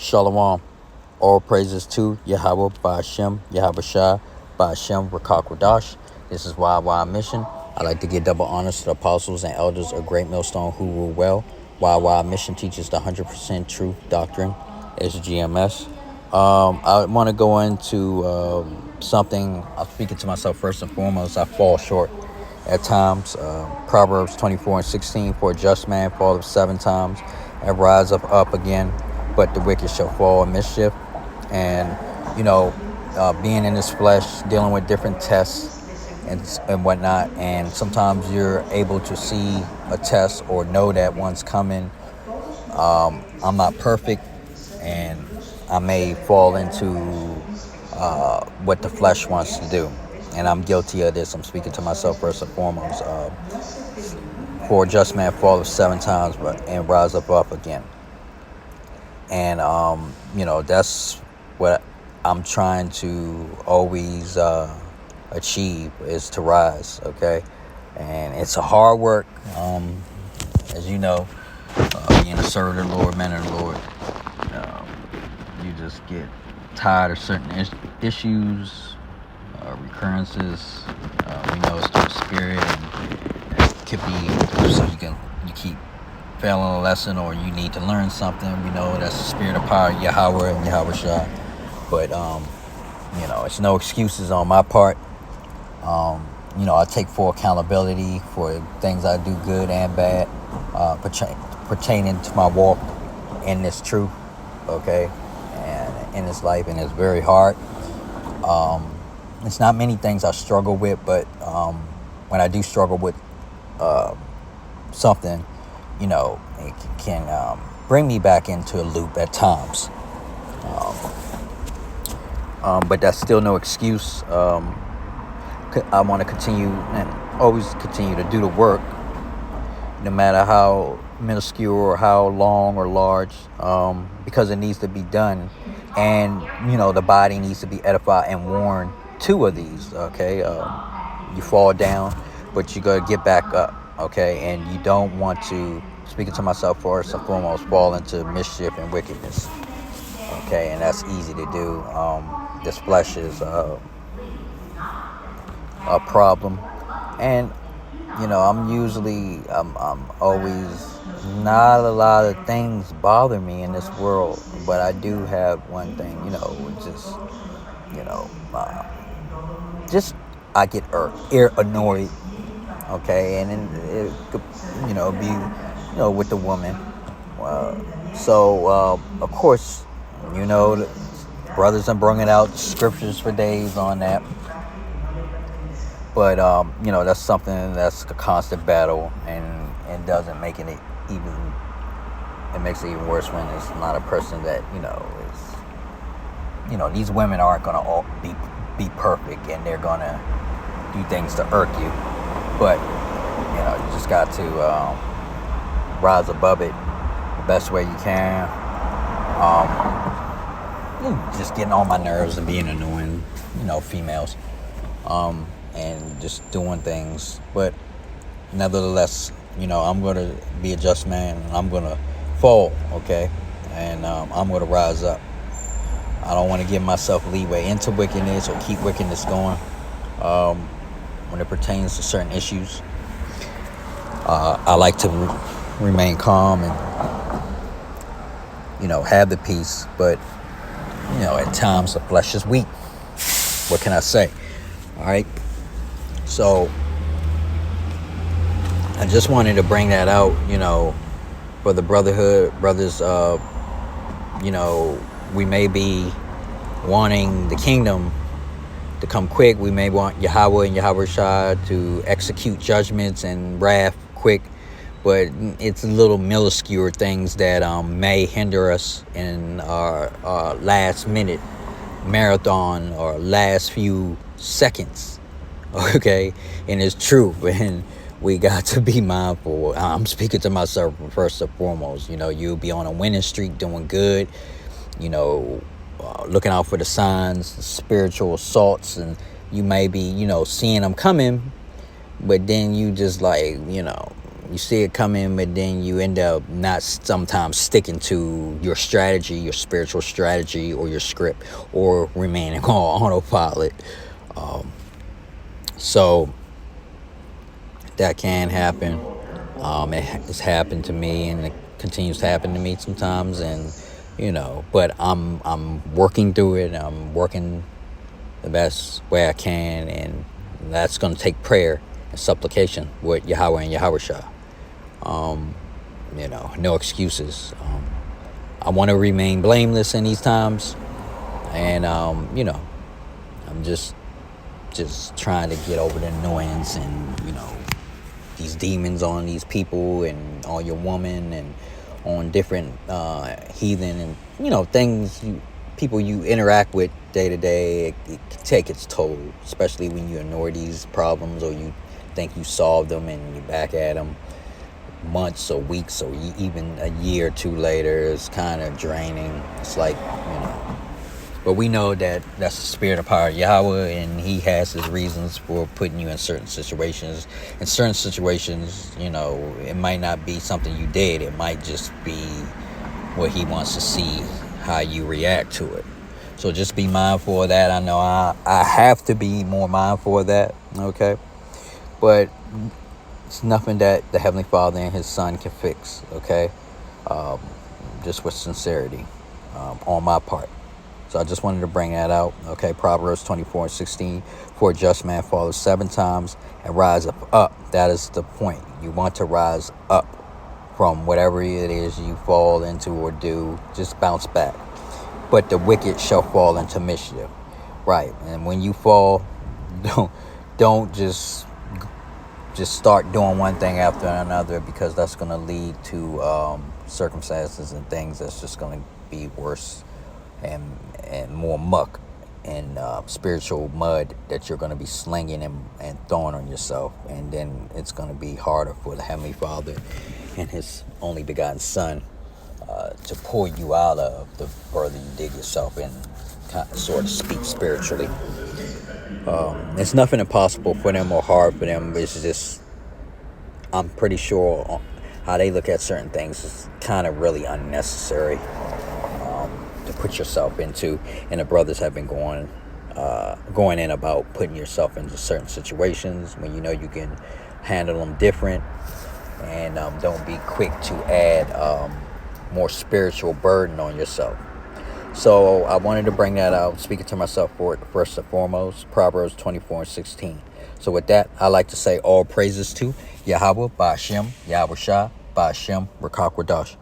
Shalom. All praises to Yahweh Ba'Shem, Yahweh Shai, Ba'Shem, Rakakwadash. This is y&ymission. I like to give double honors to the apostles and elders of Great Millstone who rule well. y&ymission teaches the 100% truth doctrine. It's GMS. I want to go into something. I'm speaking to myself first and foremost. I fall short at times. Proverbs 24:16, for a just man falleth 7 times and rise up again, but the wicked shall fall in mischief. And being in this flesh, dealing with different tests and whatnot, and sometimes you're able to see a test or know that one's coming. I'm not perfect, and I may fall into what the flesh wants to do, and I'm guilty of this. I'm speaking to myself first and foremost. For a just man falleth 7 times and rise up again. And that's what I'm trying to always achieve, is to rise. Okay, and it's a hard work, as you know, being a servant of the Lord, man of the Lord. You just get tired of certain issues, recurrences. We know it's through the spirit, and it could be so you keep failing a lesson, or you need to learn something. We know that's the spirit of power, Yahweh and Yahweh Shai. But it's no excuses on my part. I take full accountability for things I do, good and bad, pertaining to my walk in this truth, okay, and in this life. And it's very hard. It's not many things I struggle with, but when I do struggle with something, it can bring me back into a loop at times. But that's still no excuse. I want to continue and always continue to do the work, no matter how minuscule or how long or large, because it needs to be done. And, the body needs to be edified and worn. 2 of these, okay? You fall down, but you got to get back up, okay? And you don't want to, speaking to myself first and foremost, fall into mischief and wickedness, okay? And that's easy to do. This flesh is a problem, and I'm always, not a lot of things bother me in this world, but I do have one thing, just I get annoyed, okay, and then it could, be, with the woman. So of course, the brothers are bringing out scriptures for days on that. But, that's something that's a constant battle, and it doesn't make it even, it makes it even worse when it's not a person that, is, these women aren't going to all be perfect, and they're going to do things to irk you. But, you just got to rise above it the best way you can. Just getting on my nerves and being annoying, females. And just doing things, but nevertheless, I'm going to be a just man, and I'm going to fall, okay, and I'm going to rise up. I don't want to give myself leeway into wickedness or keep wickedness going. When it pertains to certain issues, I like to remain calm and have the peace, but at times the flesh is weak. What can I say? All right. So I just wanted to bring that out, for the brothers. We may be wanting the kingdom to come quick. We may want Yahweh and Yahweh Shai to execute judgments and wrath quick, but it's little minuscule things that may hinder us in our last minute marathon or last few seconds. Okay, and it's true, and we got to be mindful. I'm speaking to myself first and foremost. You'll be on a winning streak, doing good, looking out for the signs, the spiritual assaults, and you may be, seeing them coming, but then you just You see it coming, but then you end up not sometimes sticking to your strategy, your spiritual strategy, or your script, or remaining on autopilot. So that can happen. It has happened to me, and it continues to happen to me sometimes. And but I'm working through it. I'm working the best way I can, and that's going to take prayer and supplication with Yahweh and Yahweh Shah. No excuses. I want to remain blameless in these times, and I'm just trying to get over the annoyance and these demons on these people and on your woman and on different heathen and things people you interact with day to day. It can take its toll, especially when you ignore these problems or you think you solved them and you're back at them months or weeks or even a year or two later. It's kind of draining. It's like but we know that that's the spirit of power Yahweh, and he has his reasons for putting you in certain situations. In certain situations, it might not be something you did. It might just be what he wants to see how you react to it. So just be mindful of that. I know I have to be more mindful of that, okay? But it's nothing that the Heavenly Father and his Son can fix, okay? Just with sincerity on my part. So I just wanted to bring that out. Okay, Proverbs 24:16. For a just man falls 7 times and rise up. That is the point. You want to rise up from whatever it is you fall into or do. Just bounce back. But the wicked shall fall into mischief. Right. And when you fall, don't just start doing one thing after another, because that's going to lead to circumstances and things that's just going to be worse and more muck and spiritual mud that you're going to be slinging and throwing on yourself. And then it's going to be harder for the Heavenly Father and his only begotten Son to pull you out of the further you dig yourself in, so to speak, spiritually. It's nothing impossible for them or hard for them. It's just, I'm pretty sure how they look at certain things is kind of really unnecessary to put yourself into. And the brothers have been going in about putting yourself into certain situations when you can handle them different, and don't be quick to add more spiritual burden on yourself. So I wanted to bring that out, speaking to myself for it first and foremost. Proverbs 24:16. So with that, I like to say all praises to Yahweh, Ba'ashem, Yahweh Shah, Ba'ashem, Rakak Wadash.